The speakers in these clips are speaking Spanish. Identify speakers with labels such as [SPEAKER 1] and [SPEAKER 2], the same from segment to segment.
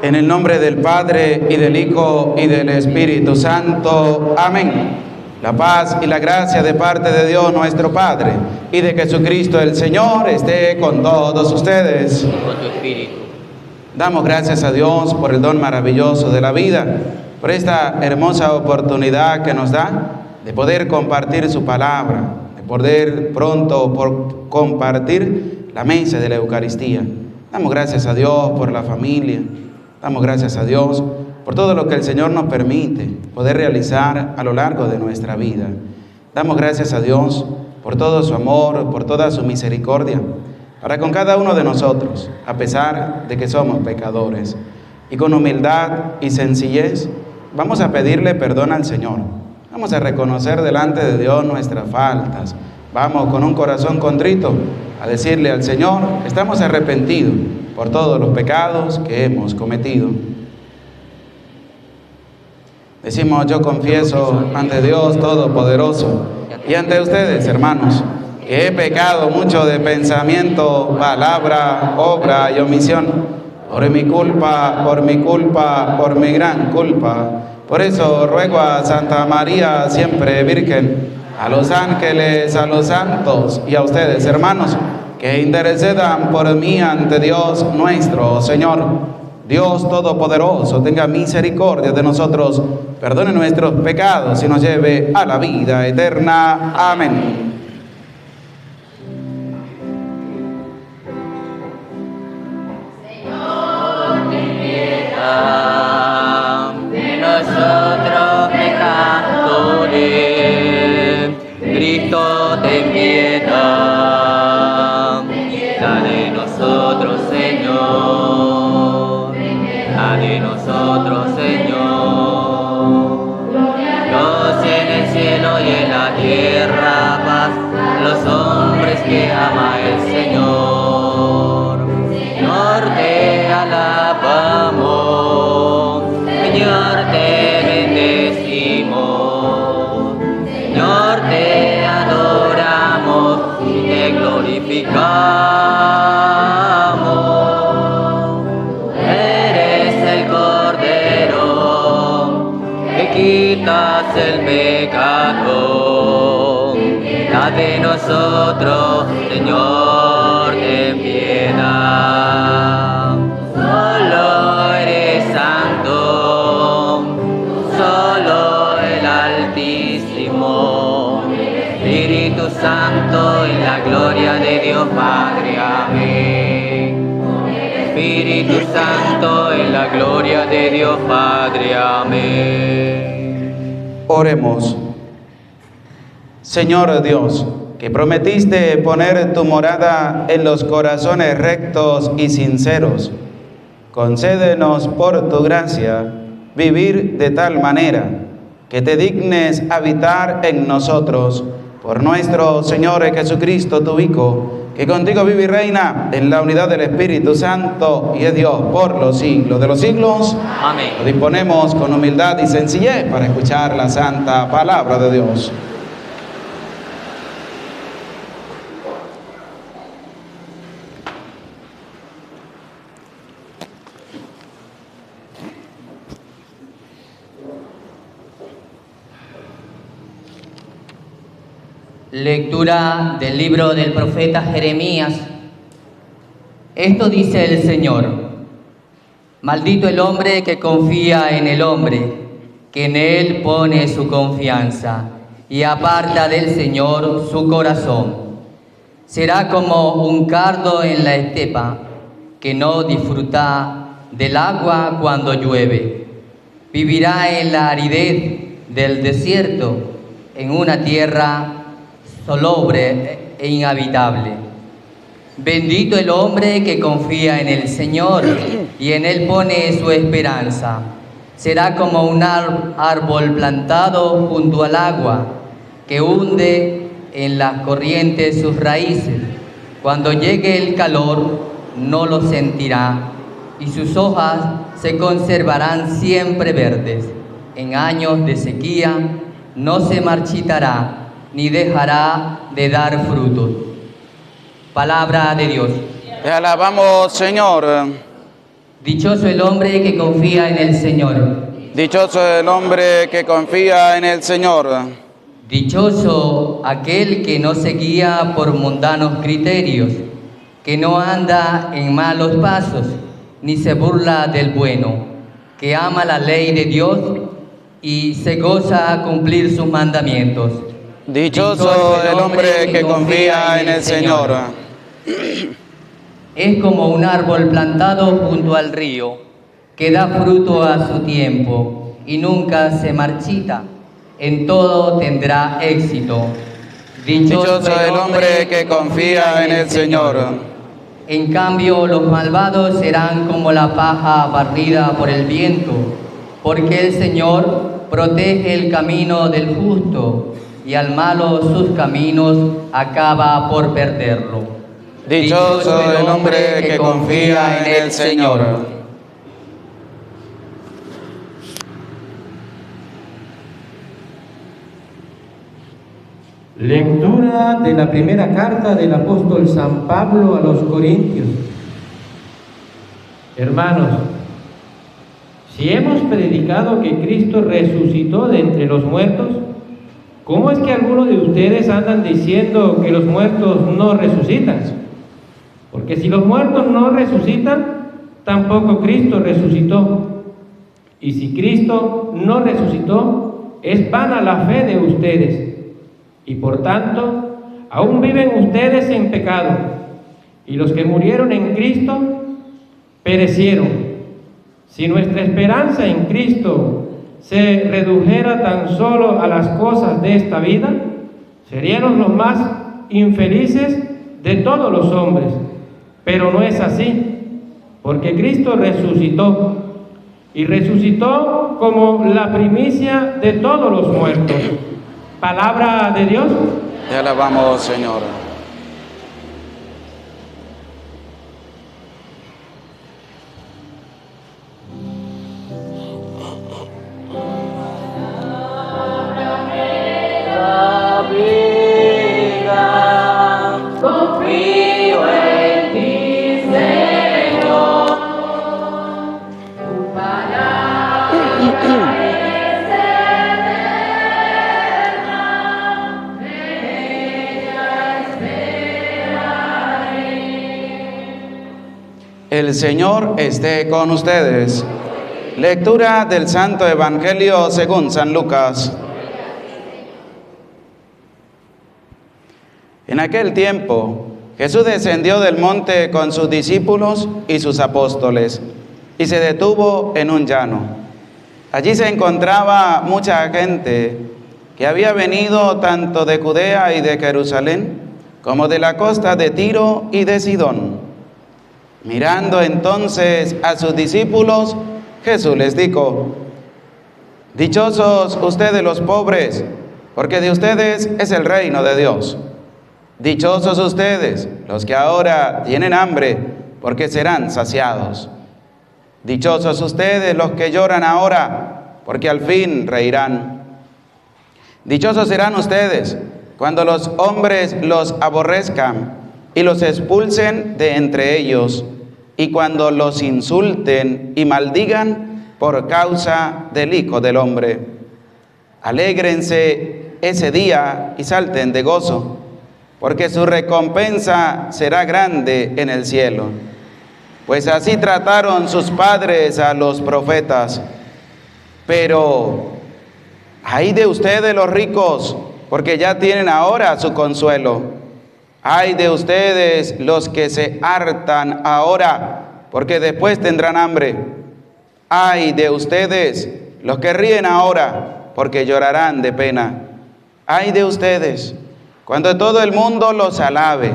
[SPEAKER 1] En el nombre del Padre, y del Hijo, y del Espíritu Santo. Amén. La paz y la gracia de parte de Dios nuestro Padre, y de Jesucristo el Señor, esté con todos ustedes.
[SPEAKER 2] Con tu espíritu.
[SPEAKER 1] Damos gracias a Dios por el don maravilloso de la vida, por esta hermosa oportunidad que nos da de poder compartir su palabra, de poder pronto compartir la mesa de la Eucaristía. Damos gracias a Dios por la familia. Damos gracias a Dios por todo lo que el Señor nos permite poder realizar a lo largo de nuestra vida. Damos gracias a Dios por todo su amor, por toda su misericordia, para con cada uno de nosotros, a pesar de que somos pecadores. Y con humildad y sencillez vamos a pedirle perdón al Señor. Vamos a reconocer delante de Dios nuestras faltas. Vamos con un corazón contrito a decirle al Señor que estamos arrepentidos por todos los pecados que hemos cometido. Decimos: yo confieso ante Dios Todopoderoso y ante ustedes, hermanos, que he pecado mucho de pensamiento, palabra, obra y omisión, por mi culpa, por mi gran culpa. Por eso ruego a Santa María, siempre Virgen, a los ángeles, a los santos y a ustedes, hermanos, que intercedan por mí ante Dios nuestro Señor. Dios Todopoderoso tenga misericordia de nosotros, perdone nuestros pecados y nos lleve a la vida eterna. Amén.
[SPEAKER 2] Señor, ten piedad de nosotros pecadores. Cristo, ten piedad. De nosotros, Señor, de nosotros, Señor. Dios en el cielo y en la tierra, paz los hombres que ama el Señor. Señor, te alabamos, Señor, te bendecimos, Señor, te adoramos y te glorificamos. Quitas el pecado, piedad de nosotros, Señor, ten piedad. Solo eres santo, solo el Altísimo, Espíritu Santo, en la gloria de Dios Padre. Amén. Espíritu Santo, en la gloria de Dios Padre. Amén.
[SPEAKER 1] Oremos. Señor Dios, que prometiste poner tu morada en los corazones rectos y sinceros, concédenos por tu gracia vivir de tal manera que te dignes habitar en nosotros por nuestro Señor Jesucristo, tu Hijo, que contigo vive y reina en la unidad del Espíritu Santo y es Dios por los siglos de los siglos.
[SPEAKER 2] Amén.
[SPEAKER 1] Nos disponemos con humildad y sencillez para escuchar la santa palabra de Dios.
[SPEAKER 2] Lectura del libro del profeta Jeremías. Esto dice el Señor: maldito el hombre que confía en el hombre, que en él pone su confianza y aparta del Señor su corazón. Será como un cardo en la estepa, que no disfruta del agua cuando llueve. Vivirá en la aridez del desierto, en una tierra salobre e inhabitable. Bendito el hombre que confía en el Señor y en él pone su esperanza. Será como un árbol plantado junto al agua, que hunde en las corrientes sus raíces. Cuando llegue el calor, no lo sentirá, y sus hojas se conservarán siempre verdes. En años de sequía no se marchitará, ni dejará de dar frutos. Palabra de Dios.
[SPEAKER 1] Te alabamos, Señor.
[SPEAKER 2] Dichoso el hombre que confía en el Señor.
[SPEAKER 1] Dichoso el hombre que confía en el Señor.
[SPEAKER 2] Dichoso aquel que no se guía por mundanos criterios, que no anda en malos pasos, ni se burla del bueno, que ama la ley de Dios y se goza a cumplir sus mandamientos.
[SPEAKER 1] Dichoso el hombre que confía en el Señor.
[SPEAKER 2] Es como un árbol plantado junto al río, que da fruto a su tiempo y nunca se marchita. En todo tendrá éxito.
[SPEAKER 1] Dichoso el hombre que confía en el Señor.
[SPEAKER 2] En cambio, los malvados serán como la paja barrida por el viento, porque el Señor protege el camino del justo, y al malo sus caminos acaba por perderlo.
[SPEAKER 1] Dichoso el hombre que confía en el Señor.
[SPEAKER 3] Lectura de la primera carta del apóstol San Pablo a los Corintios. Hermanos, si hemos predicado que Cristo resucitó de entre los muertos, ¿cómo es que algunos de ustedes andan diciendo que los muertos no resucitan? Porque si los muertos no resucitan, tampoco Cristo resucitó. Y si Cristo no resucitó, es vana la fe de ustedes. Y por tanto, aún viven ustedes en pecado. Y los que murieron en Cristo, perecieron. Si nuestra esperanza en Cristo se redujera tan solo a las cosas de esta vida, seríamos los más infelices de todos los hombres. Pero no es así, porque Cristo resucitó, y resucitó como la primicia de todos los muertos. Palabra de Dios.
[SPEAKER 1] Te alabamos, Señor. El Señor esté con ustedes. Lectura del Santo Evangelio según San Lucas. En aquel tiempo, Jesús descendió del monte con sus discípulos y sus apóstoles, y se detuvo en un llano. Allí se encontraba mucha gente que había venido tanto de Judea y de Jerusalén, como de la costa de Tiro y de Sidón. Mirando entonces a sus discípulos, Jesús les dijo: dichosos ustedes los pobres, porque de ustedes es el reino de Dios. Dichosos ustedes, los que ahora tienen hambre, porque serán saciados. Dichosos ustedes, los que lloran ahora, porque al fin reirán. Dichosos serán ustedes cuando los hombres los aborrezcan y los expulsen de entre ellos, y cuando los insulten y maldigan por causa del Hijo del Hombre. Alégrense ese día y salten de gozo, porque su recompensa será grande en el cielo. Pues así trataron sus padres a los profetas. Pero ay de ustedes los ricos, porque ya tienen ahora su consuelo. Ay de ustedes los que se hartan ahora, porque después tendrán hambre. Ay de ustedes los que ríen ahora, porque llorarán de pena. Ay de ustedes cuando todo el mundo los alabe,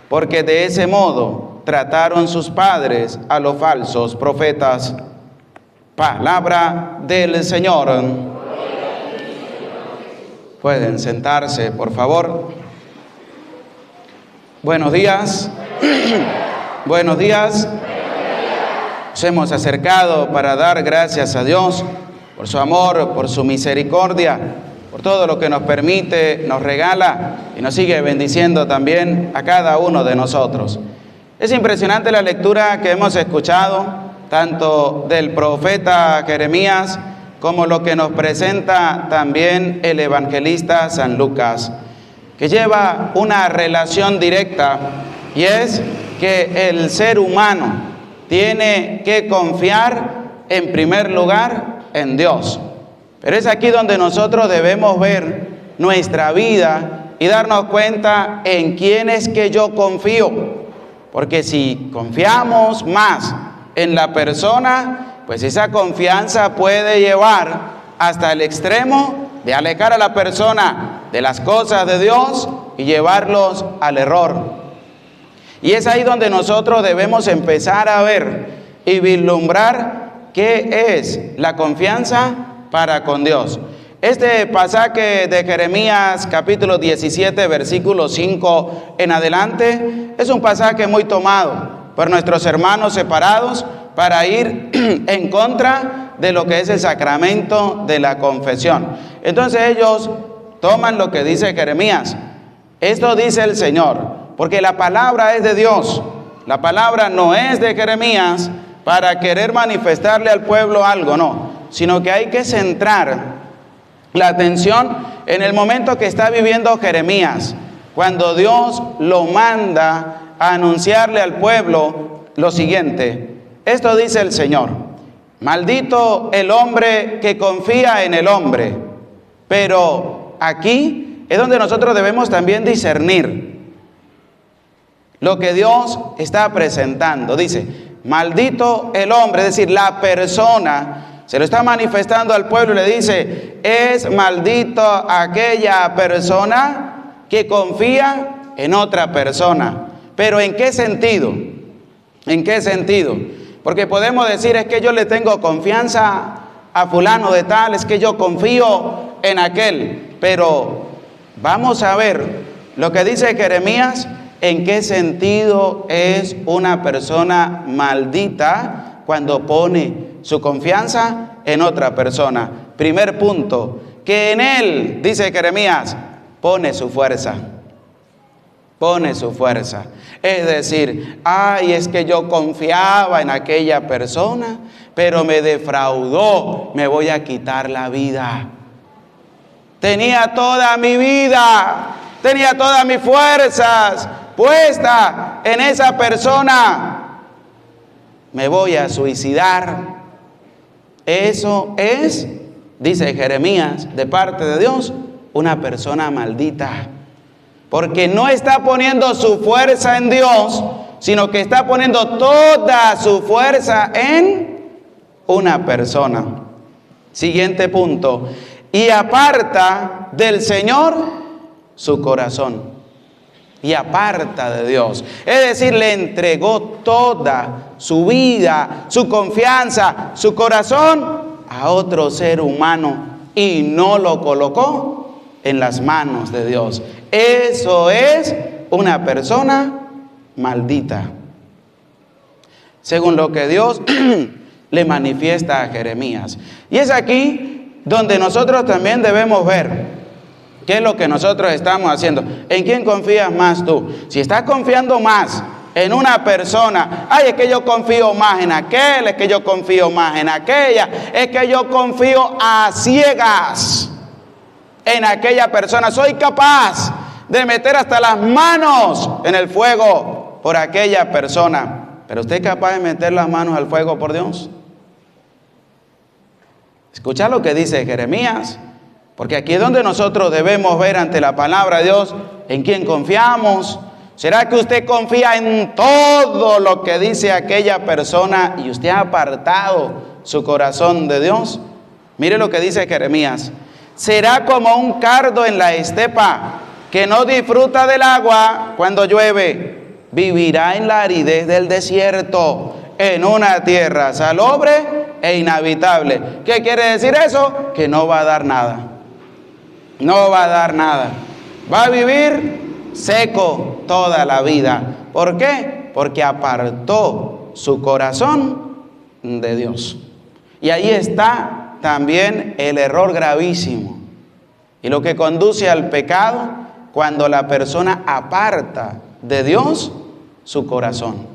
[SPEAKER 1] porque de ese modo trataron sus padres a los falsos profetas. Palabra del Señor. Pueden sentarse, por favor. Buenos días. Buenos días. Nos hemos acercado para dar gracias a Dios por su amor, por su misericordia, por todo lo que nos permite, nos regala y nos sigue bendiciendo también a cada uno de nosotros. Es impresionante la lectura que hemos escuchado, tanto del profeta Jeremías como lo que nos presenta también el evangelista San Lucas, que lleva una relación directa, y es que el ser humano tiene que confiar en primer lugar en Dios. Pero es aquí donde nosotros debemos ver nuestra vida y darnos cuenta en quién es que yo confío. Porque si confiamos más en la persona, pues esa confianza puede llevar hasta el extremo de alejar a la persona de las cosas de Dios y llevarlos al error. Y es ahí donde nosotros debemos empezar a ver y vislumbrar qué es la confianza para con Dios. Este pasaje de Jeremías capítulo 17 versículo 5 en adelante es un pasaje muy tomado por nuestros hermanos separados para ir en contra de lo que es el sacramento de la confesión. Entonces ellos toman lo que dice Jeremías. Esto dice el Señor, porque la palabra es de Dios. La palabra no es de Jeremías para querer manifestarle al pueblo algo, no, sino que hay que centrar la atención en el momento que está viviendo Jeremías, cuando Dios lo manda a anunciarle al pueblo lo siguiente. Esto dice el Señor: maldito el hombre que confía en el hombre. Pero aquí es donde nosotros debemos también discernir lo que Dios está presentando. Dice, maldito el hombre, es decir, la persona se lo está manifestando al pueblo y le dice, es maldito aquella persona que confía en otra persona. ¿Pero en qué sentido? ¿En qué sentido? Porque podemos decir, es que yo le tengo confianza a fulano de tal, es que yo confío en aquel. Pero vamos a ver lo que dice Jeremías, en qué sentido es una persona maldita cuando pone su confianza en otra persona. Primer punto, que en él, dice Jeremías, pone su fuerza. Pone su fuerza. Es decir, ay, es que yo confiaba en aquella persona, pero me defraudó, me voy a quitar la vida. Tenía toda mi vida, tenía todas mis fuerzas puesta en esa persona. Me voy a suicidar. Eso es, dice Jeremías, de parte de Dios, una persona maldita. Porque no está poniendo su fuerza en Dios, sino que está poniendo toda su fuerza en una persona. Siguiente punto. Y aparta del Señor su corazón. Y aparta de Dios. Es decir, le entregó toda su vida, su confianza, su corazón a otro ser humano y no lo colocó en las manos de Dios. Eso es una persona maldita, según lo que Dios le manifiesta a Jeremías. Y es aquí donde nosotros también debemos ver qué es lo que nosotros estamos haciendo. ¿En quién confías más tú? Si estás confiando más en una persona, ay, es que yo confío más en aquel, es que yo confío más en aquella, es que yo confío a ciegas en aquella persona, soy capaz de meter hasta las manos en el fuego por aquella persona. ¿Pero usted es capaz de meter las manos al fuego por Dios? Escucha lo que dice Jeremías, porque aquí es donde nosotros debemos ver ante la palabra de Dios en quién confiamos. ¿Será que usted confía en todo lo que dice aquella persona y usted ha apartado su corazón de Dios? Mire lo que dice Jeremías. Será como un cardo en la estepa que no disfruta del agua cuando llueve. Vivirá en la aridez del desierto, en una tierra salobre e inhabitable. ¿Qué quiere decir eso? Que no va a dar nada. No va a dar nada. Va a vivir seco toda la vida. ¿Por qué? Porque apartó su corazón de Dios. Y ahí está también el error gravísimo y lo que conduce al pecado cuando la persona aparta de Dios su corazón.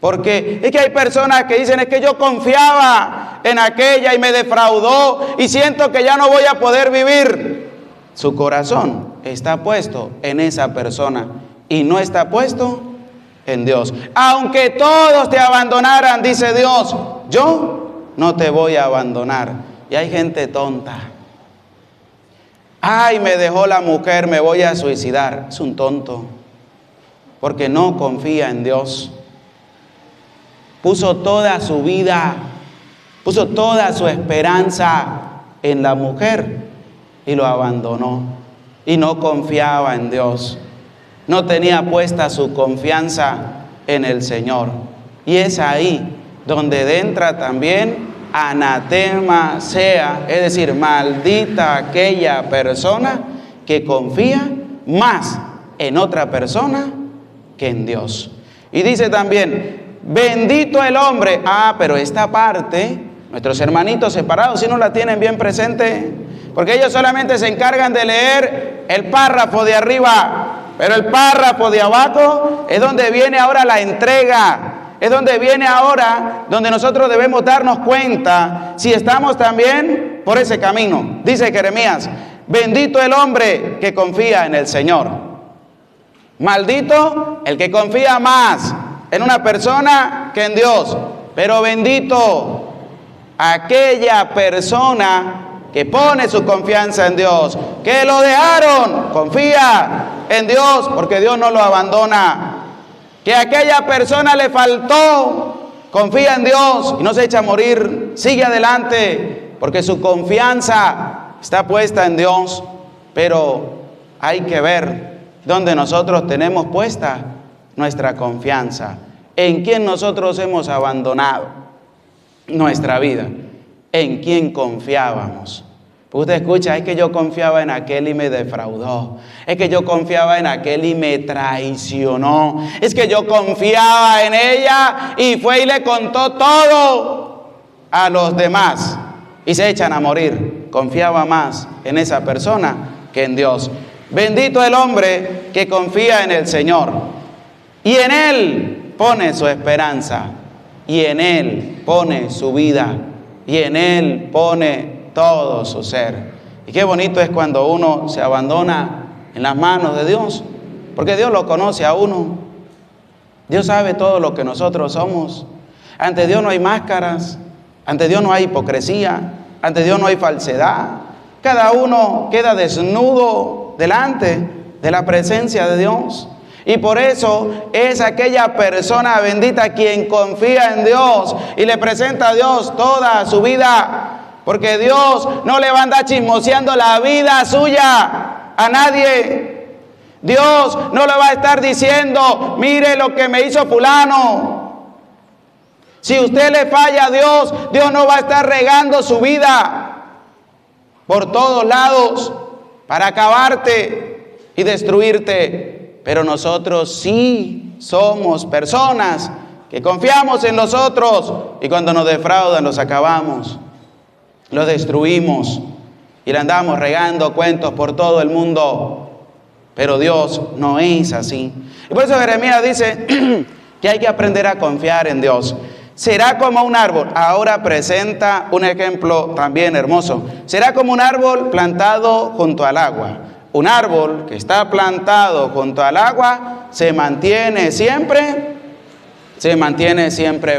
[SPEAKER 1] Porque es que hay personas que dicen, es que yo confiaba en aquella y me defraudó y siento que ya no voy a poder vivir. Su corazón está puesto en esa persona y no está puesto en Dios. Aunque todos te abandonaran, dice Dios, yo no te voy a abandonar. Y hay gente tonta. Ay, me dejó la mujer, me voy a suicidar. Es un tonto, porque no confía en Dios. Puso toda su vida, puso toda su esperanza en la mujer y lo abandonó. Y no confiaba en Dios. No tenía puesta su confianza en el Señor. Y es ahí donde entra también anatema sea, es decir, maldita aquella persona que confía más en otra persona que en Dios. Y dice también, bendito el hombre. Pero esta parte, nuestros hermanitos separados, si no la tienen bien presente, porque ellos solamente se encargan de leer el párrafo de arriba, pero el párrafo de abajo es donde viene ahora la entrega. Es donde viene ahora, donde nosotros debemos darnos cuenta si estamos también por ese camino. Dice Jeremías, bendito el hombre que confía en el Señor. Maldito el que confía más en una persona que en Dios. Pero bendito aquella persona que pone su confianza en Dios, que lo dejaron, confía en Dios porque Dios no lo abandona. Que a aquella persona le faltó, confía en Dios y no se echa a morir, sigue adelante, porque su confianza está puesta en Dios. Pero hay que ver dónde nosotros tenemos puesta nuestra confianza, en quién nosotros hemos abandonado nuestra vida, en quién confiábamos. Usted escucha, es que yo confiaba en aquel y me defraudó. Es que yo confiaba en aquel y me traicionó. Es que yo confiaba en ella y fue y le contó todo a los demás. Y se echan a morir. Confiaba más en esa persona que en Dios. Bendito el hombre que confía en el Señor. Y en Él pone su esperanza. Y en Él pone su vida. Y en Él pone todo su ser. Y qué bonito es cuando uno se abandona en las manos de Dios, porque Dios lo conoce a uno. Dios sabe todo lo que nosotros somos. Ante Dios no hay máscaras, ante Dios no hay hipocresía, ante Dios no hay falsedad. Cada uno queda desnudo delante de la presencia de Dios. Y por eso es aquella persona bendita quien confía en Dios y le presenta a Dios toda su vida. Porque Dios no le va a andar chismoseando la vida suya a nadie. Dios no le va a estar diciendo, mire lo que me hizo fulano. Si usted le falla a Dios, Dios no va a estar regando su vida por todos lados. para acabarte y destruirte. Pero nosotros sí somos personas que confiamos en los otros y cuando nos defraudan los acabamos, los destruimos y le andamos regando cuentos por todo el mundo. Pero Dios no es así. Y por eso Jeremías dice que hay que aprender a confiar en Dios. Será como un árbol. Ahora presenta un ejemplo también hermoso. Será como un árbol plantado junto al agua. Un árbol que está plantado junto al agua se mantiene siempre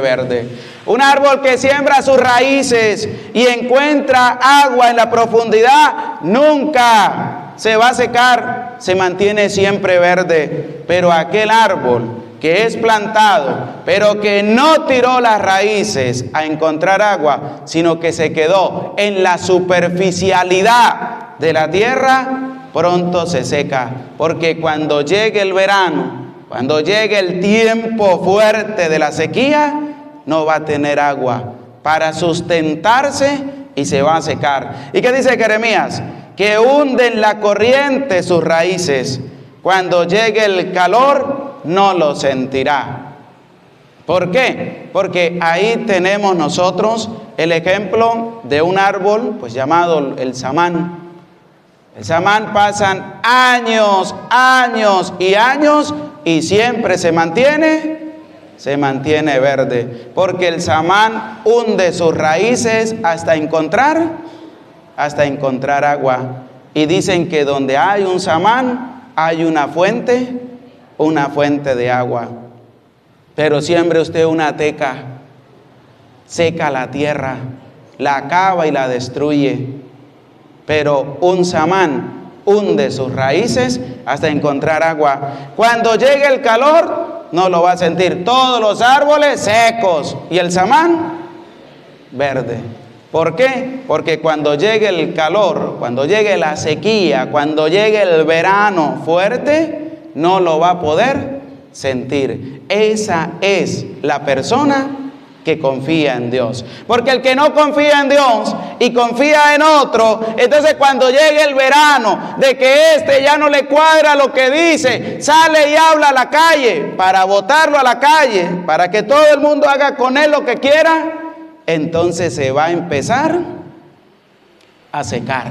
[SPEAKER 1] verde. Un árbol que siembra sus raíces y encuentra agua en la profundidad, nunca se va a secar, se mantiene siempre verde. Pero aquel árbol que es plantado, pero que no tiró las raíces a encontrar agua, sino que se quedó en la superficialidad de la tierra, pronto se seca. Porque cuando llegue el verano, cuando llegue el tiempo fuerte de la sequía, no va a tener agua para sustentarse y se va a secar. ¿Y qué dice Jeremías? Que hunde en la corriente sus raíces. Cuando llegue el calor, no lo sentirá. ¿Por qué? Porque ahí tenemos nosotros el ejemplo de un árbol pues llamado el samán. El samán pasan años y años y siempre se mantiene verde, porque el samán hunde sus raíces hasta encontrar agua. Y dicen que donde hay un samán hay una fuente de agua. Pero siembre usted una teca, seca la tierra, la acaba y la destruye. Pero un samán hunde sus raíces hasta encontrar agua. Cuando llegue el calor, no lo va a sentir. Todos los árboles secos y el samán verde. ¿Por qué? Porque cuando llegue el calor, cuando llegue la sequía, cuando llegue el verano fuerte, no lo va a poder sentir. Esa es la persona que confía en Dios. Porque el que no confía en Dios y confía en otro, entonces cuando llegue el verano, de que este ya no le cuadra lo que dice, sale y habla a la calle para botarlo a la calle, para que todo el mundo haga con él lo que quiera, entonces se va a empezar a secar.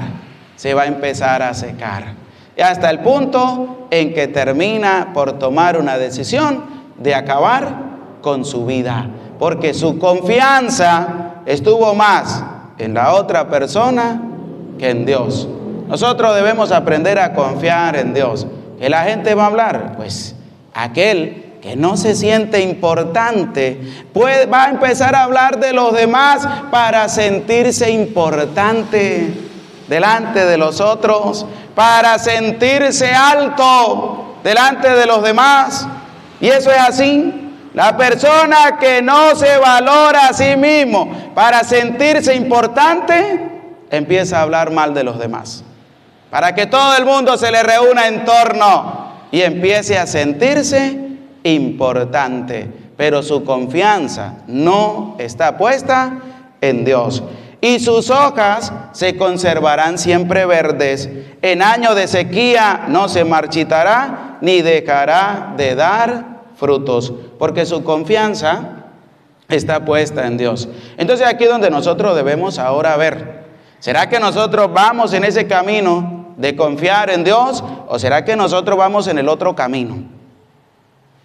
[SPEAKER 1] Y hasta el punto en que termina por tomar una decisión de acabar con su vida. Porque su confianza estuvo más en la otra persona que en Dios. Nosotros debemos aprender a confiar en Dios. ¿Que la gente va a hablar? Pues aquel que no se siente importante va a empezar a hablar de los demás para sentirse importante delante de los otros, para sentirse alto delante de los demás. Y eso es así. La persona que no se valora a sí mismo para sentirse importante, empieza a hablar mal de los demás. Para que todo el mundo se le reúna en torno y empiece a sentirse importante. Pero su confianza no está puesta en Dios. Y sus hojas se conservarán siempre verdes. En año de sequía no se marchitará ni dejará de dar frutos, porque su confianza está puesta en Dios. Entonces aquí es donde nosotros debemos ahora ver, ¿será que nosotros vamos en ese camino de confiar en Dios o será que nosotros vamos en el otro camino?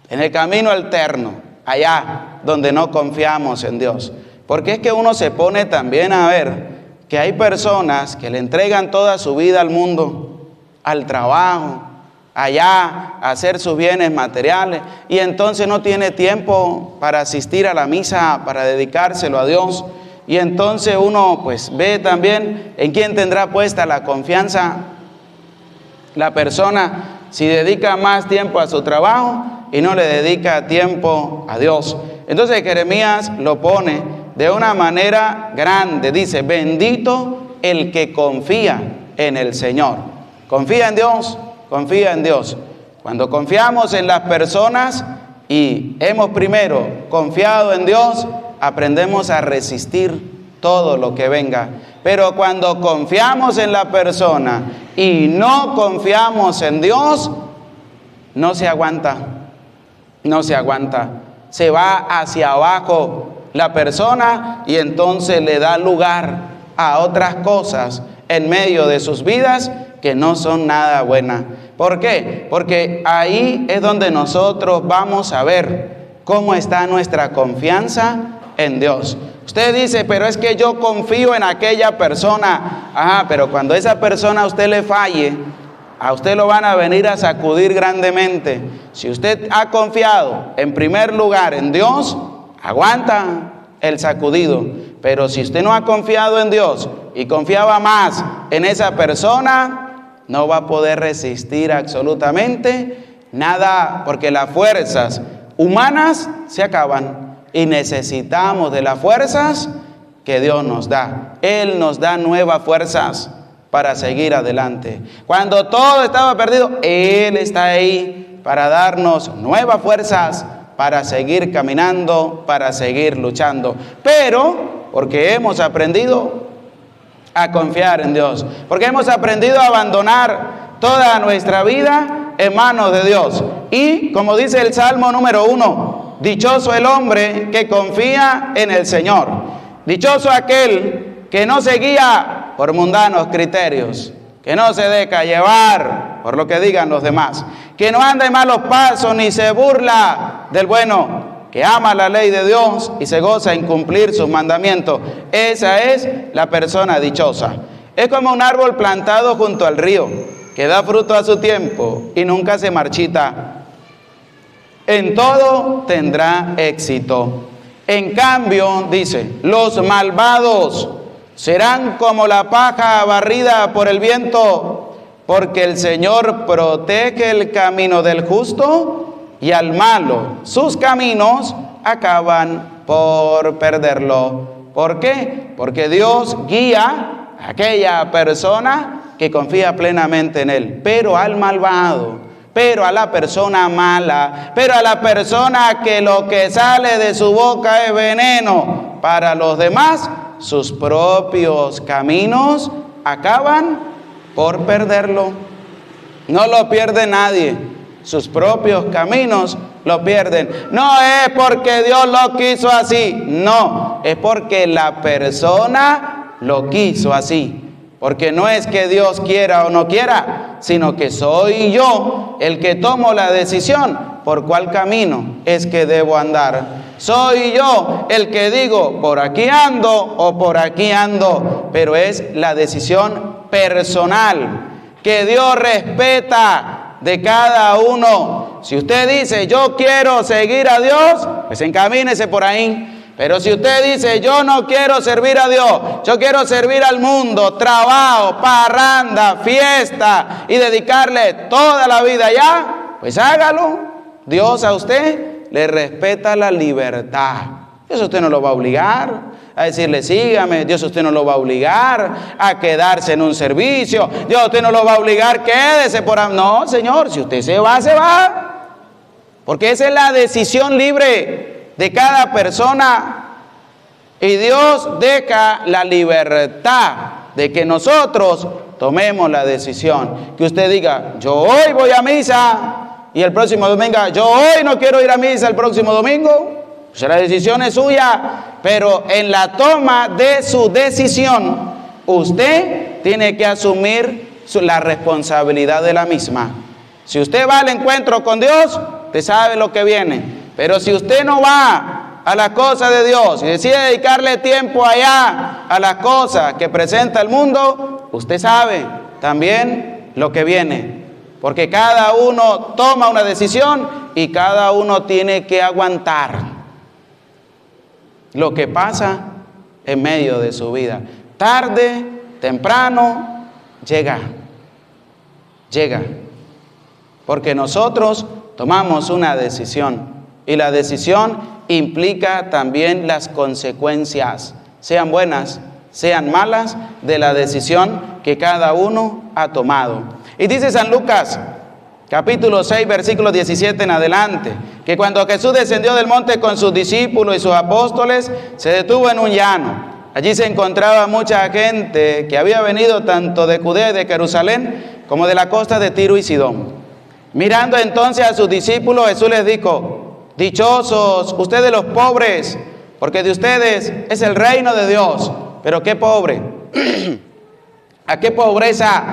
[SPEAKER 1] En el camino alterno, allá donde no confiamos en Dios. Porque es que uno se pone también a ver que hay personas que le entregan toda su vida al mundo, al trabajo, allá a hacer sus bienes materiales, y entonces no tiene tiempo para asistir a la misa, para dedicárselo a Dios. Y entonces uno pues ve también en quién tendrá puesta la confianza la persona si dedica más tiempo a su trabajo y no le dedica tiempo a Dios. Entonces Jeremías lo pone de una manera grande, dice: bendito el que confía en el Señor. Confía en Dios. Confía en Dios. Cuando confiamos en las personas y hemos primero confiado en Dios, aprendemos a resistir todo lo que venga. Pero cuando confiamos en la persona y no confiamos en Dios, no se aguanta, no se aguanta. Se va hacia abajo la persona y entonces le da lugar a otras cosas en medio de sus vidas que no son nada buenas. ¿Por qué? Porque ahí es donde nosotros vamos a ver cómo está nuestra confianza en Dios. Usted dice, pero es que yo confío en aquella persona. Ajá, pero cuando esa persona a usted le falle, a usted lo van a venir a sacudir grandemente. Si usted ha confiado en primer lugar en Dios, aguanta el sacudido. Pero si usted no ha confiado en Dios y confiaba más en esa persona, no va a poder resistir absolutamente nada, porque las fuerzas humanas se acaban y necesitamos de las fuerzas que Dios nos da. Él nos da nuevas fuerzas para seguir adelante. Cuando todo estaba perdido, Él está ahí para darnos nuevas fuerzas para seguir caminando, para seguir luchando. Pero porque hemos aprendido a confiar en Dios, porque hemos aprendido a abandonar toda nuestra vida en manos de Dios. Y como dice el Salmo número 1, dichoso el hombre que confía en el Señor. Dichoso aquel que no se guía por mundanos criterios, que no se deja llevar por lo que digan los demás, que no anda en malos pasos ni se burla del bueno, que ama la ley de Dios y se goza en cumplir sus mandamientos. Esa es la persona dichosa. Es como un árbol plantado junto al río, que da fruto a su tiempo y nunca se marchita. En todo tendrá éxito. En cambio, dice, los malvados serán como la paja barrida por el viento, porque el Señor protege el camino del justo y al malo sus caminos acaban por perderlo. ¿Por qué? Porque Dios guía a aquella persona que confía plenamente en Él, pero al malvado, pero a la persona mala, pero a la persona que lo que sale de su boca es veneno para los demás, sus propios caminos acaban por perderlo. No lo pierde nadie, sus propios caminos lo pierden. No es porque Dios lo quiso así, no, es porque la persona lo quiso así. Porque no es que Dios quiera o no quiera, sino que soy yo el que tomo la decisión por cuál camino es que debo andar. Soy yo el que digo, por aquí ando o por aquí ando, pero es la decisión personal que Dios respeta de cada uno. Si usted dice, yo quiero seguir a Dios, pues encamínese por ahí. Pero si usted dice, yo no quiero servir a Dios, yo quiero servir al mundo, trabajo, parranda, fiesta y dedicarle toda la vida ya, pues hágalo. Dios a usted le respeta la libertad. Dios a usted no lo va a obligar a decirle sígame, Dios a usted no lo va a obligar a quedarse en un servicio, Dios a usted no lo va a obligar, quédese por ahí. No, Señor, si usted se va, se va. Porque esa es la decisión libre de cada persona, y Dios deja la libertad de que nosotros tomemos la decisión. Que usted diga, yo hoy voy a misa y el próximo domingo, yo hoy no quiero ir a misa el próximo domingo. Pues la decisión es suya, pero en la toma de su decisión usted tiene que asumir la responsabilidad de la misma. Si usted va al encuentro con Dios, usted sabe lo que viene. Pero si usted no va a las cosas de Dios y decide dedicarle tiempo allá a las cosas que presenta el mundo, usted sabe también lo que viene. Porque cada uno toma una decisión y cada uno tiene que aguantar lo que pasa en medio de su vida. Tarde, temprano, llega. Porque nosotros tomamos una decisión. Y la decisión implica también las consecuencias, sean buenas, sean malas, de la decisión que cada uno ha tomado. Y dice San Lucas, capítulo 6, versículo 17 en adelante, que cuando Jesús descendió del monte con sus discípulos y sus apóstoles, se detuvo en un llano. Allí se encontraba mucha gente que había venido tanto de Judea y de Jerusalén como de la costa de Tiro y Sidón. Mirando entonces a sus discípulos, Jesús les dijo: dichosos ustedes los pobres, porque de ustedes es el reino de Dios. Pero qué pobre. ¿A qué pobreza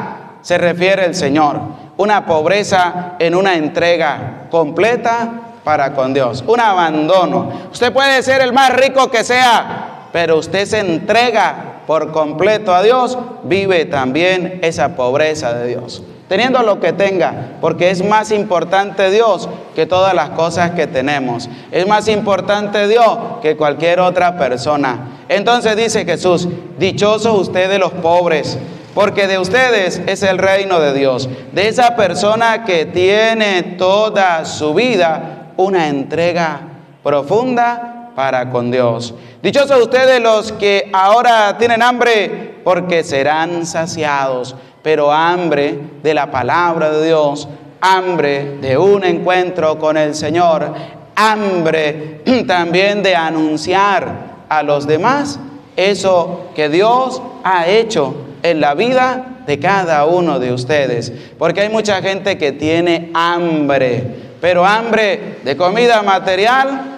[SPEAKER 1] se refiere el Señor? Una pobreza en una entrega completa para con Dios, un abandono. Usted puede ser el más rico que sea, pero usted se entrega por completo a Dios, vive también esa pobreza de Dios, teniendo lo que tenga, porque es más importante Dios que todas las cosas que tenemos. Es más importante Dios que cualquier otra persona. Entonces dice Jesús: dichosos ustedes los pobres, porque de ustedes es el reino de Dios. De esa persona que tiene toda su vida una entrega profunda para con Dios. Dichosos ustedes los que ahora tienen hambre, porque serán saciados. Pero hambre de la palabra de Dios, hambre de un encuentro con el Señor, hambre también de anunciar a los demás eso que Dios ha hecho en la vida de cada uno de ustedes. Porque hay mucha gente que tiene hambre, pero hambre de comida material,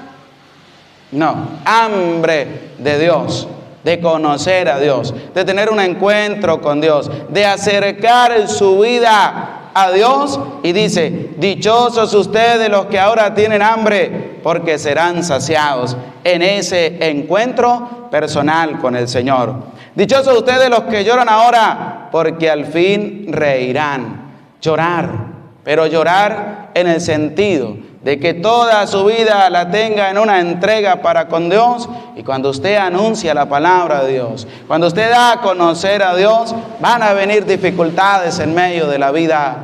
[SPEAKER 1] no, hambre de Dios, de conocer a Dios, de tener un encuentro con Dios, de acercar su vida a Dios. Y dice: dichosos ustedes los que ahora tienen hambre, porque serán saciados en ese encuentro personal con el Señor. Dichosos ustedes los que lloran ahora, porque al fin reirán. Llorar, pero llorar en el sentido de que toda su vida la tenga en una entrega para con Dios. Y cuando usted anuncia la palabra de Dios, cuando usted da a conocer a Dios, van a venir dificultades en medio de la vida.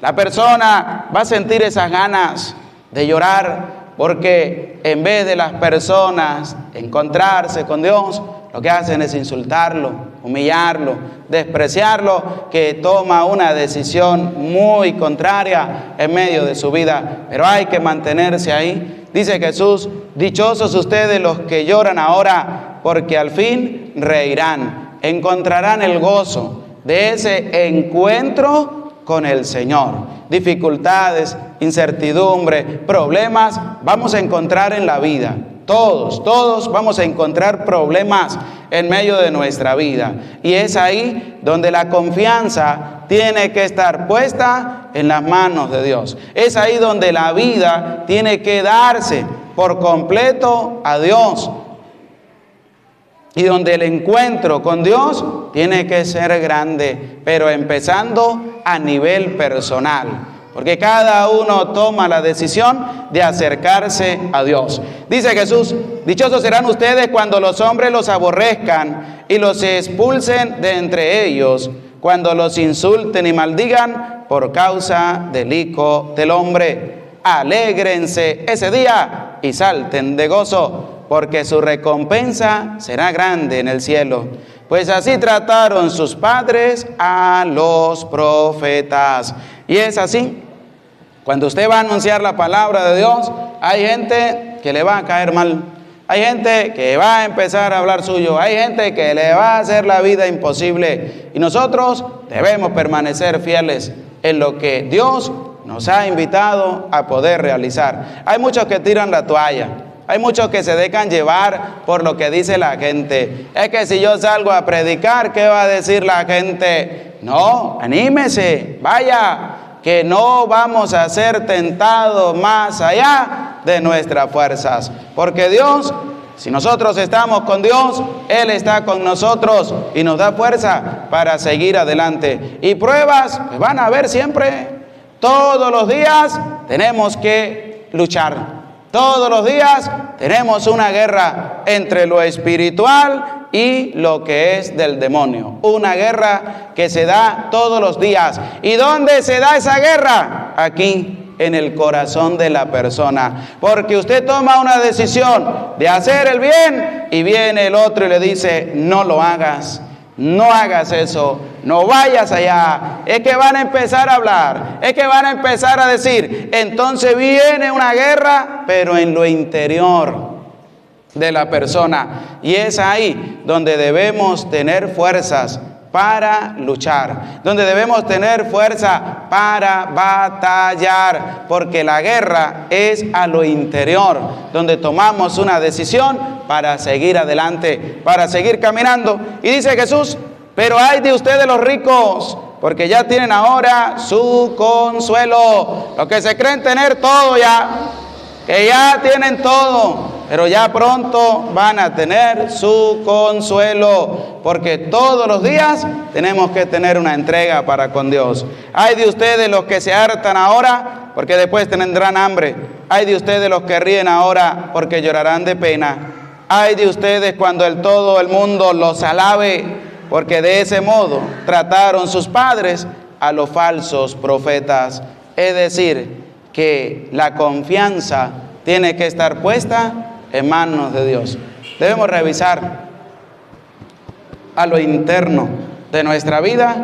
[SPEAKER 1] La persona va a sentir esas ganas de llorar, porque en vez de las personas encontrarse con Dios, lo que hacen es insultarlo, humillarlo, despreciarlo, que toma una decisión muy contraria en medio de su vida. Pero hay que mantenerse ahí. Dice Jesús: dichosos ustedes los que lloran ahora, porque al fin reirán, encontrarán el gozo de ese encuentro con el Señor. Dificultades, incertidumbre, problemas vamos a encontrar en la vida. Todos vamos a encontrar problemas en medio de nuestra vida. Y es ahí donde la confianza tiene que estar puesta en las manos de Dios. Es ahí donde la vida tiene que darse por completo a Dios. Y donde el encuentro con Dios tiene que ser grande, pero empezando a nivel personal. Porque cada uno toma la decisión de acercarse a Dios. Dice Jesús: dichosos serán ustedes cuando los hombres los aborrezcan y los expulsen de entre ellos, cuando los insulten y maldigan por causa del Hijo del Hombre. Alégrense ese día y salten de gozo, porque su recompensa será grande en el cielo. Pues así trataron sus padres a los profetas. Y es así. Cuando usted va a anunciar la palabra de Dios, hay gente que le va a caer mal. Hay gente que va a empezar a hablar suyo. Hay gente que le va a hacer la vida imposible. Y nosotros debemos permanecer fieles en lo que Dios nos ha invitado a poder realizar. Hay muchos que tiran la toalla. Hay muchos que se dejan llevar por lo que dice la gente. Es que si yo salgo a predicar, ¿qué va a decir la gente? No, anímese, vaya, que no vamos a ser tentados más allá de nuestras fuerzas. Porque Dios, si nosotros estamos con Dios, Él está con nosotros y nos da fuerza para seguir adelante. Y pruebas pues van a haber siempre. Todos los días tenemos que luchar. Todos los días tenemos una guerra entre lo espiritual y lo que es del demonio. Una guerra que se da todos los días. ¿Y dónde se da esa guerra? Aquí, en el corazón de la persona. Porque usted toma una decisión de hacer el bien y viene el otro y le dice: no lo hagas. No hagas eso, no vayas allá. Es que van a empezar a hablar, es que van a empezar a decir. Entonces viene una guerra, pero en lo interior de la persona. Y es ahí donde debemos tener fuerzas para luchar, donde debemos tener fuerza para batallar, porque la guerra es a lo interior, donde tomamos una decisión para seguir adelante, para seguir caminando. Y dice Jesús: pero ay de ustedes los ricos, porque ya tienen ahora su consuelo. Los que se creen tener todo ya, que ya tienen todo, pero ya pronto van a tener su consuelo, porque todos los días tenemos que tener una entrega para con Dios. Ay de ustedes los que se hartan ahora, porque después tendrán hambre. Ay de ustedes los que ríen ahora, porque llorarán de pena. Ay de ustedes cuando todo el mundo los alabe, porque de ese modo trataron sus padres a los falsos profetas. Es decir, que la confianza tiene que estar puesta en manos de Dios. Debemos revisar a lo interno de nuestra vida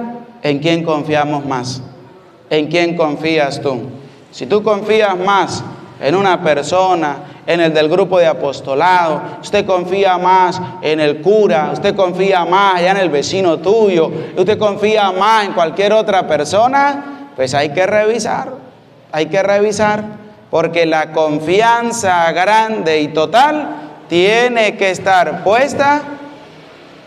[SPEAKER 1] en quién confiamos más. ¿En quién confías tú? Si tú confías más en una persona, en el del grupo de apostolado, usted confía más en el cura, usted confía más ya en el vecino tuyo, usted confía más en cualquier otra persona, pues hay que revisar, porque la confianza grande y total tiene que estar puesta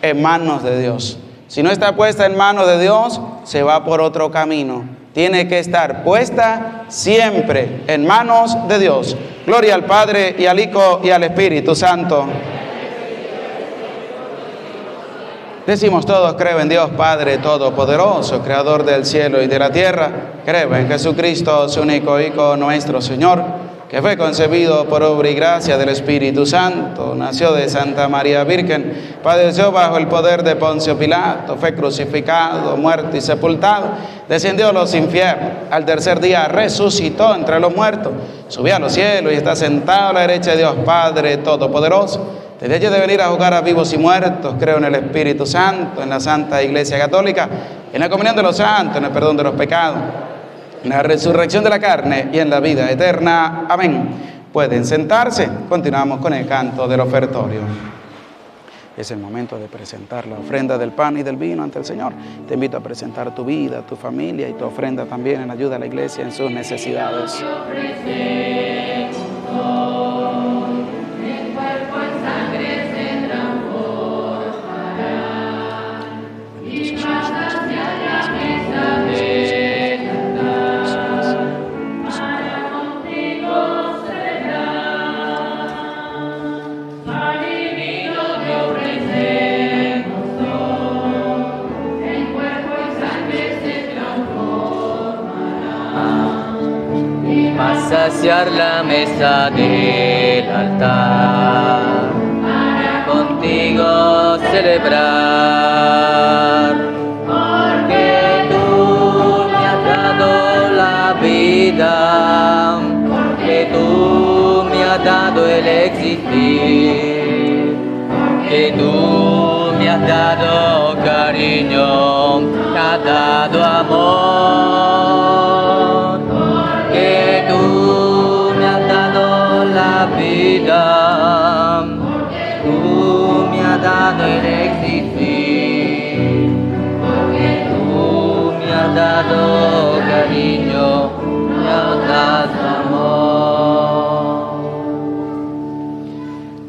[SPEAKER 1] en manos de Dios. Si no está puesta en manos de Dios, se va por otro camino. Tiene que estar puesta siempre en manos de Dios. Gloria al Padre, y al Hijo, y al Espíritu Santo. Decimos todos: creo en Dios Padre Todopoderoso, Creador del cielo y de la tierra. Creo en Jesucristo, su único Hijo, nuestro Señor, que fue concebido por obra y gracia del Espíritu Santo, nació de Santa María Virgen, padeció bajo el poder de Poncio Pilato, fue crucificado, muerto y sepultado, descendió a los infiernos, al tercer día resucitó entre los muertos, subió a los cielos y está sentado a la derecha de Dios Padre Todopoderoso. Desde allí de venir a juzgar a vivos y muertos. Creo en el Espíritu Santo, en la Santa Iglesia Católica, en la comunión de los santos, en el perdón de los pecados, en la resurrección de la carne y en la vida eterna. Amén. Pueden sentarse. Continuamos con el canto del ofertorio. Es el momento de presentar la ofrenda del pan y del vino ante el Señor. Te invito a presentar tu vida, tu familia y tu ofrenda también en ayuda a la iglesia en sus necesidades.
[SPEAKER 2] Saciar la mesa del altar, para contigo celebrar, porque tú me has dado la vida, porque tú me has dado el existir, porque tú me has dado cariño, me has dado amor, porque tú me has dado la vida, tú me has dado el existir, porque tú me has dado cariño, me has dado amor.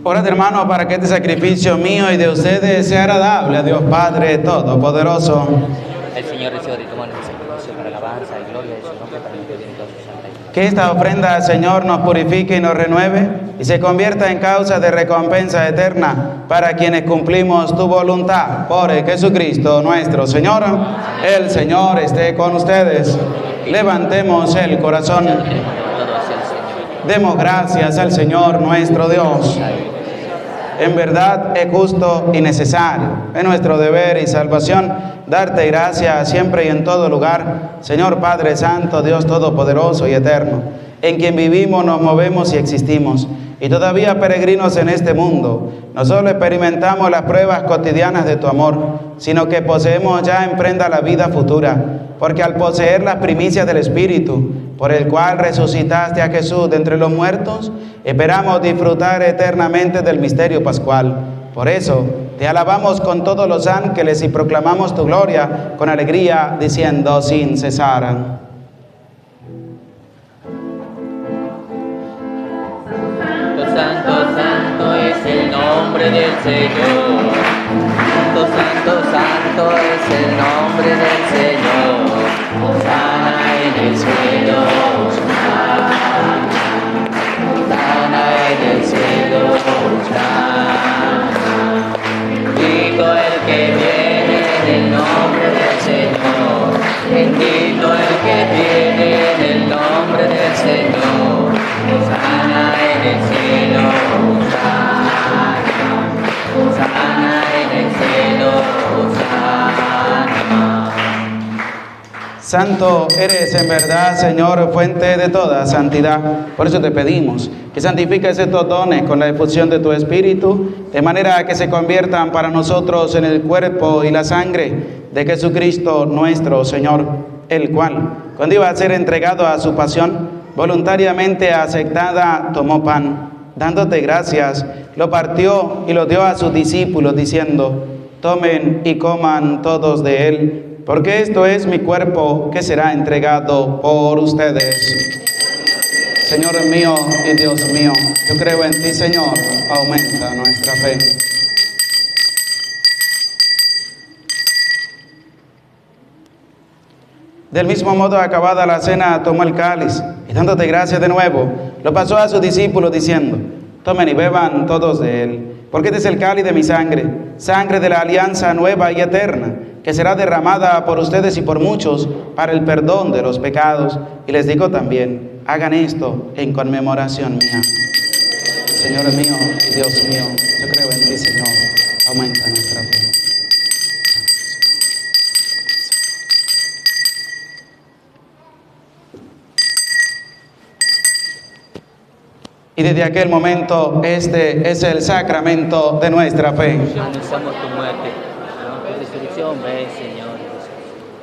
[SPEAKER 1] Orad, hermanos, para que este sacrificio mío y de ustedes sea agradable a Dios Padre Todopoderoso.
[SPEAKER 2] El Señor reciba de tu mano el sacrificio para alabanza y gloria de su nombre, para el bien de toda su santa iglesia.
[SPEAKER 1] Que esta ofrenda al Señor nos purifique y nos renueve y se convierta en causa de recompensa eterna para quienes cumplimos tu voluntad. Por Jesucristo nuestro Señor. El Señor esté con ustedes. Levantemos el corazón. Demos gracias al Señor nuestro Dios. En verdad es justo y necesario, es nuestro deber y salvación darte gracias siempre y en todo lugar, Señor Padre Santo, Dios Todopoderoso y Eterno, en quien vivimos, nos movemos y existimos. Y todavía peregrinos en este mundo, no solo experimentamos las pruebas cotidianas de tu amor, sino que poseemos ya en prenda la vida futura, porque al poseer las primicias del Espíritu, por el cual resucitaste a Jesús de entre los muertos, esperamos disfrutar eternamente del misterio pascual. Por eso te alabamos con todos los ángeles y proclamamos tu gloria con alegría, diciendo sin cesar.
[SPEAKER 2] Santo, santo es el nombre del Señor. Santo, santo, santo es el nombre del Señor. Hosana en el cielo, hosana. Hosana en el cielo, hosana. Bendito el que viene en el nombre del Señor. Bendito el que viene en el nombre del Señor. Hosana en el cielo, hosana. Hosana en el cielo, hosana.
[SPEAKER 1] Santo eres en verdad, Señor, fuente de toda santidad. Por eso te pedimos que santifiques estos dones con la efusión de tu Espíritu, de manera que se conviertan para nosotros en el cuerpo y la sangre de Jesucristo nuestro Señor, el cual, cuando iba a ser entregado a su pasión, voluntariamente aceptada, tomó pan, dándote gracias, lo partió y lo dio a sus discípulos, diciendo: tomen y coman todos de él, porque esto es mi cuerpo que será entregado por ustedes. Señor mío y Dios mío, yo creo en ti, Señor, aumenta nuestra fe. Del mismo modo, acabada la cena, tomó el cáliz y dándote gracias de nuevo, lo pasó a sus discípulos diciendo: tomen y beban todos de él, porque este es el cáliz de mi sangre, sangre de la alianza nueva y eterna, que será derramada por ustedes y por muchos para el perdón de los pecados. Y les digo también: hagan esto en conmemoración mía. Señor mío y Dios mío, yo creo en ti, Señor, aumenta nuestra fe. Y desde aquel momento, este es el sacramento de nuestra fe.
[SPEAKER 2] Anunciamos tu muerte, tu resurrección, ven, Señor.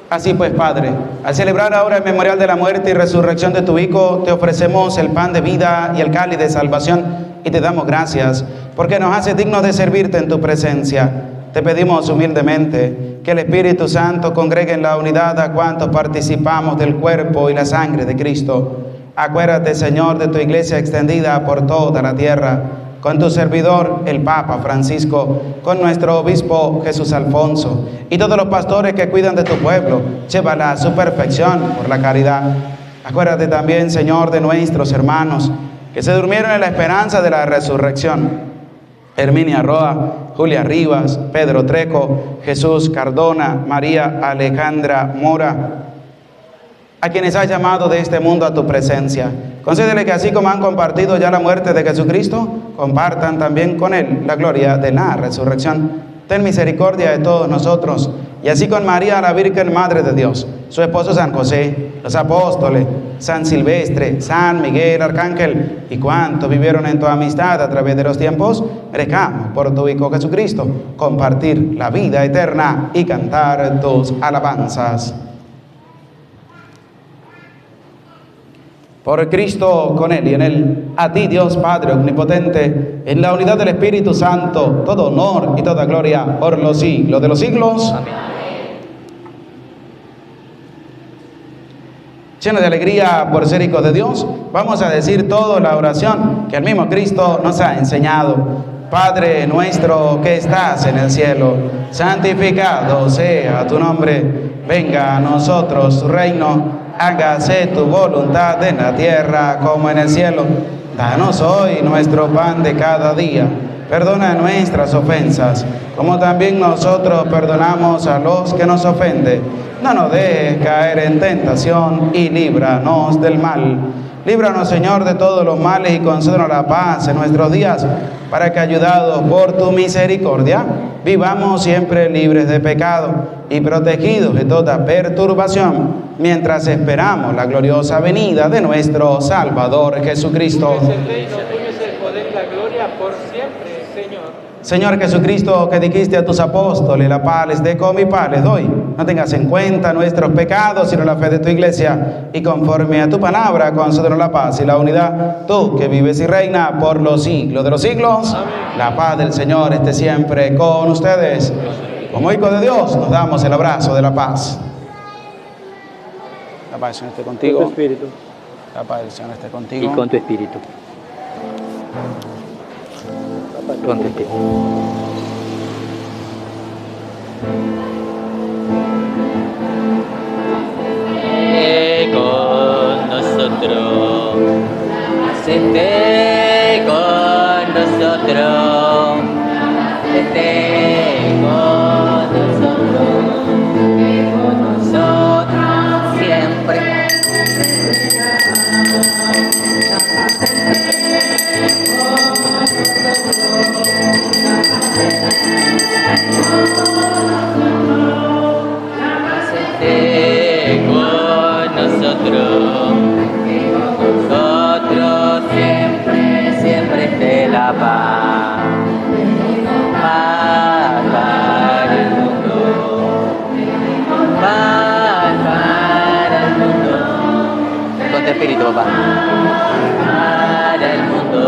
[SPEAKER 1] Así pues, Padre, al celebrar ahora el memorial de la muerte y resurrección de tu Hijo, te ofrecemos el pan de vida y el cáliz de salvación, y te damos gracias, porque nos haces dignos de servirte en tu presencia. Te pedimos humildemente que el Espíritu Santo congregue en la unidad a cuantos participamos del cuerpo y la sangre de Cristo. Acuérdate, Señor, de tu iglesia extendida por toda la tierra, con tu servidor, el Papa Francisco, con nuestro obispo Jesús Alfonso, y todos los pastores que cuidan de tu pueblo. Llévala a su perfección por la caridad. Acuérdate también, Señor, de nuestros hermanos que se durmieron en la esperanza de la resurrección: Herminia Roa, Julia Rivas, Pedro Treco, Jesús Cardona, María Alejandra Mora, a quienes has llamado de este mundo a tu presencia. Concédele que así como han compartido ya la muerte de Jesucristo, compartan también con él la gloria de la resurrección. Ten misericordia de todos nosotros, y así con María, la Virgen Madre de Dios, su esposo San José, los apóstoles, San Silvestre, San Miguel Arcángel, y cuantos vivieron en tu amistad a través de los tiempos, merezcamos por tu Hijo Jesucristo compartir la vida eterna y cantar tus alabanzas. Por Cristo, con Él y en Él, a ti, Dios Padre Omnipotente, en la unidad del Espíritu Santo, todo honor y toda gloria por los siglos de los siglos. Amén. Lleno de alegría por ser hijos de Dios, vamos a decir toda la oración que el mismo Cristo nos ha enseñado. Padre nuestro que estás en el cielo, santificado sea tu nombre. Venga a nosotros tu reino. Hágase tu voluntad en la tierra como en el cielo. Danos hoy nuestro pan de cada día. Perdona nuestras ofensas, como también nosotros perdonamos a los que nos ofenden. No nos dejes caer en tentación y líbranos del mal. Líbranos, Señor, de todos los males y concédenos la paz en nuestros días, para que, ayudados por tu misericordia, vivamos siempre libres de pecado y protegidos de toda perturbación, mientras esperamos la gloriosa venida de nuestro Salvador Jesucristo.
[SPEAKER 3] Tuyo es el reino, tuyo es el poder y la gloria por siempre, Señor.
[SPEAKER 1] Señor Jesucristo, que dijiste a tus apóstoles, la paz les dejo, mi paz les doy. No tengas en cuenta nuestros pecados, sino la fe de tu iglesia. Y conforme a tu palabra, concédenos la paz y la unidad. Tú, que vives y reinas por los siglos de los siglos. Amén. La paz del Señor esté siempre con ustedes. Como hijos de Dios, nos damos el abrazo de la paz. La paz del Señor esté contigo.
[SPEAKER 2] Con tu espíritu.
[SPEAKER 1] La paz del Señor esté contigo.
[SPEAKER 2] Y con tu espíritu. Con tu espíritu. Con nosotros, esté con nosotros, esté con nosotros siempre. Nosotros siempre, siempre esté la paz, paz para el mundo, paz para el mundo, con tu espíritu, papá, para el mundo.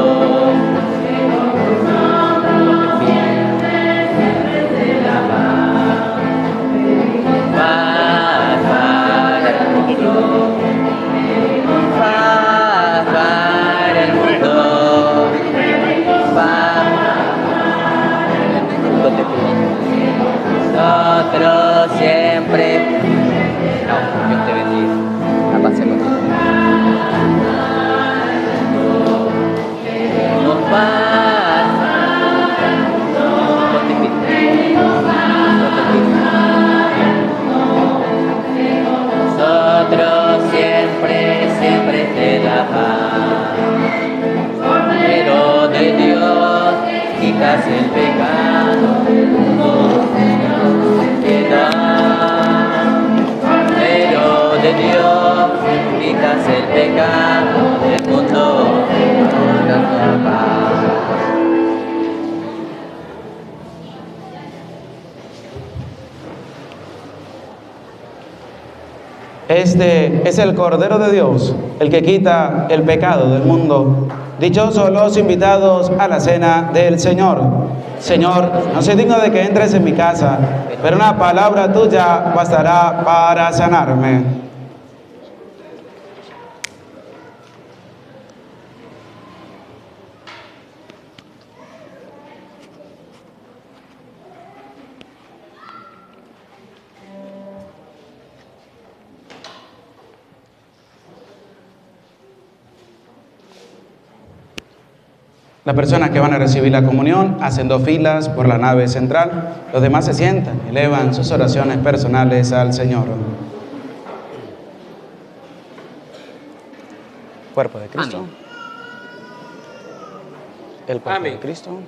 [SPEAKER 2] Nosotros siempre. No, Dios te bendiga. La paz sea contigo. Nosotros siempre, siempre te la paz. Pero de Dios quitas el pecado del mundo. Pero de Dios quitas el pecado del mundo.
[SPEAKER 1] Este es el Cordero de Dios, el que quita el pecado del mundo. Dichosos los invitados a la cena del Señor. Señor, no soy digno de que entres en mi casa, pero una palabra tuya bastará para sanarme. Las personas que van a recibir la comunión hacen 2 filas por la nave central. Los demás se sientan, elevan sus oraciones personales al Señor. Cuerpo de Cristo.
[SPEAKER 2] Amén.
[SPEAKER 1] El cuerpo
[SPEAKER 2] Amén.
[SPEAKER 1] de Cristo.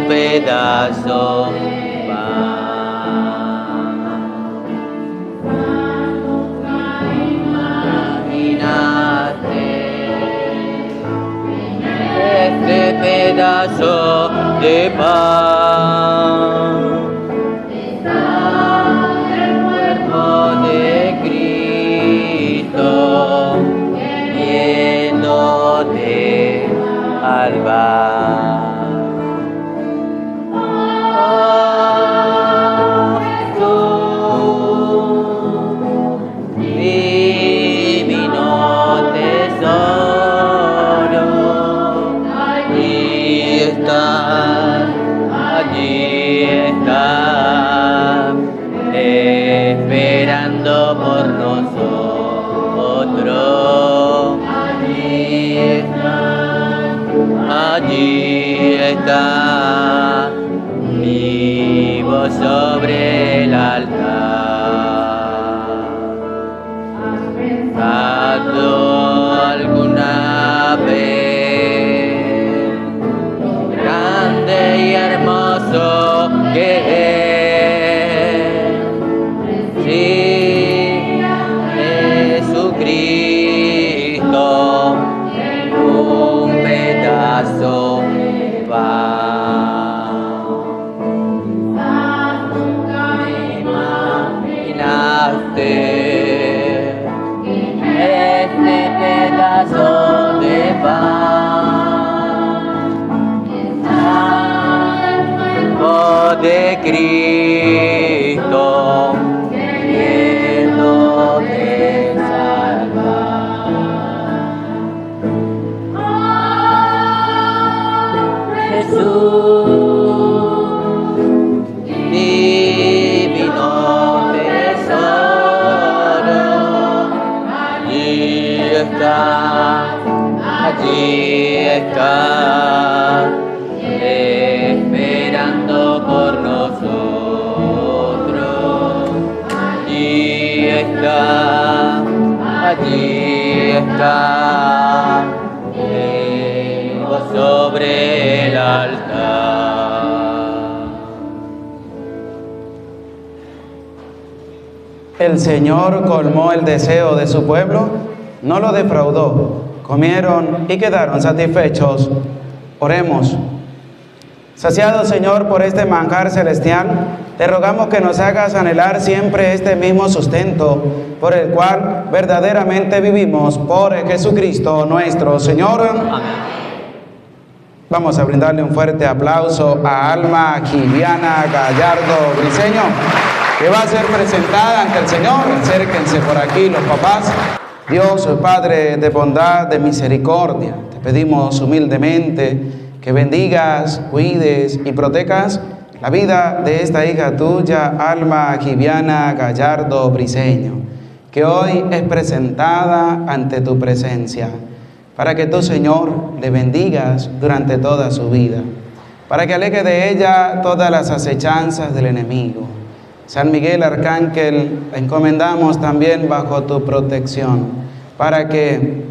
[SPEAKER 2] pedazo imaginaste este pedazo de pan, el cuerpo de Cristo, lleno de esperando por nosotros. Allí está, vivo sobre el altar. ¿Has pensado alguna vez lo grande y hermoso que es? Sí, Jesucristo, un pedazo de pan. Nunca me imaginaste este pedazo de pan, oh, de Cristo, queriéndote salvar. Jesús, divino tesoro, allí está, esperando por nosotros. Allí está, vivo sobre el altar.
[SPEAKER 1] El Señor colmó el deseo de su pueblo, no lo defraudó. Comieron y quedaron satisfechos. Oremos. Saciado, Señor, por este manjar celestial, te rogamos que nos hagas anhelar siempre este mismo sustento, por el cual verdaderamente vivimos, por Jesucristo nuestro Señor.
[SPEAKER 2] Amén.
[SPEAKER 1] Vamos a brindarle un fuerte aplauso a Alma Giviana Gallardo Briceño, que va a ser presentada ante el Señor. Acérquense por aquí los papás. Dios, Padre de bondad, de misericordia, te pedimos humildemente que bendigas, cuides y protejas la vida de esta hija tuya, Alma Giviana Gallardo Briceño, que hoy es presentada ante tu presencia, para que tú, Señor, le bendigas durante toda su vida, para que aleje de ella todas las acechanzas del enemigo. San Miguel Arcángel, la encomendamos también bajo tu protección, para que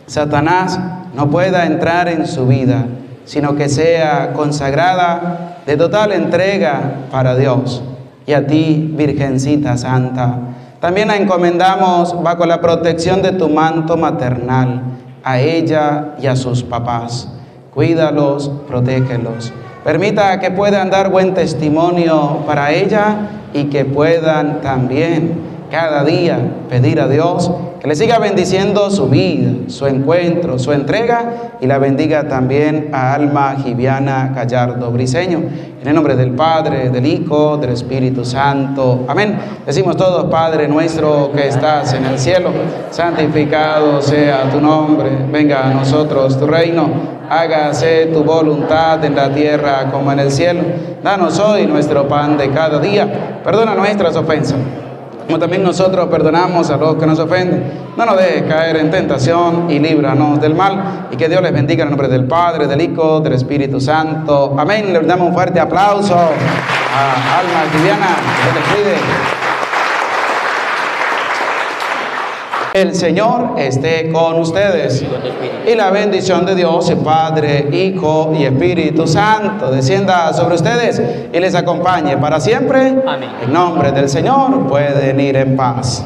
[SPEAKER 1] Satanás no pueda entrar en su vida, sino que sea consagrada de total entrega para Dios. Y a ti, Virgencita Santa, también la encomendamos bajo la protección de tu manto maternal, a ella y a sus papás. Cuídalos, protégelos. Permita que puedan dar buen testimonio para ella y que puedan también cada día pedir a Dios que le siga bendiciendo su vida, su encuentro, su entrega, y la bendiga también a Alma Giviana Gallardo Briceño. En el nombre del Padre, del Hijo, del Espíritu Santo. Amén. Decimos todos: Padre nuestro que estás en el cielo, santificado sea tu nombre. Venga a nosotros tu reino. Hágase tu voluntad en la tierra como en el cielo. Danos hoy nuestro pan de cada día. Perdona nuestras ofensas, como también nosotros perdonamos a los que nos ofenden. No nos dejes caer en tentación y líbranos del mal. Y que Dios les bendiga en el nombre del Padre, del Hijo, del Espíritu Santo. Amén. Le damos un fuerte aplauso a Alma Giviana. Que les cuide. El Señor esté con ustedes. Y la bendición de Dios, el Padre, Hijo y Espíritu Santo, descienda sobre ustedes y les acompañe para siempre.
[SPEAKER 2] Amén.
[SPEAKER 1] En nombre del Señor pueden ir en paz.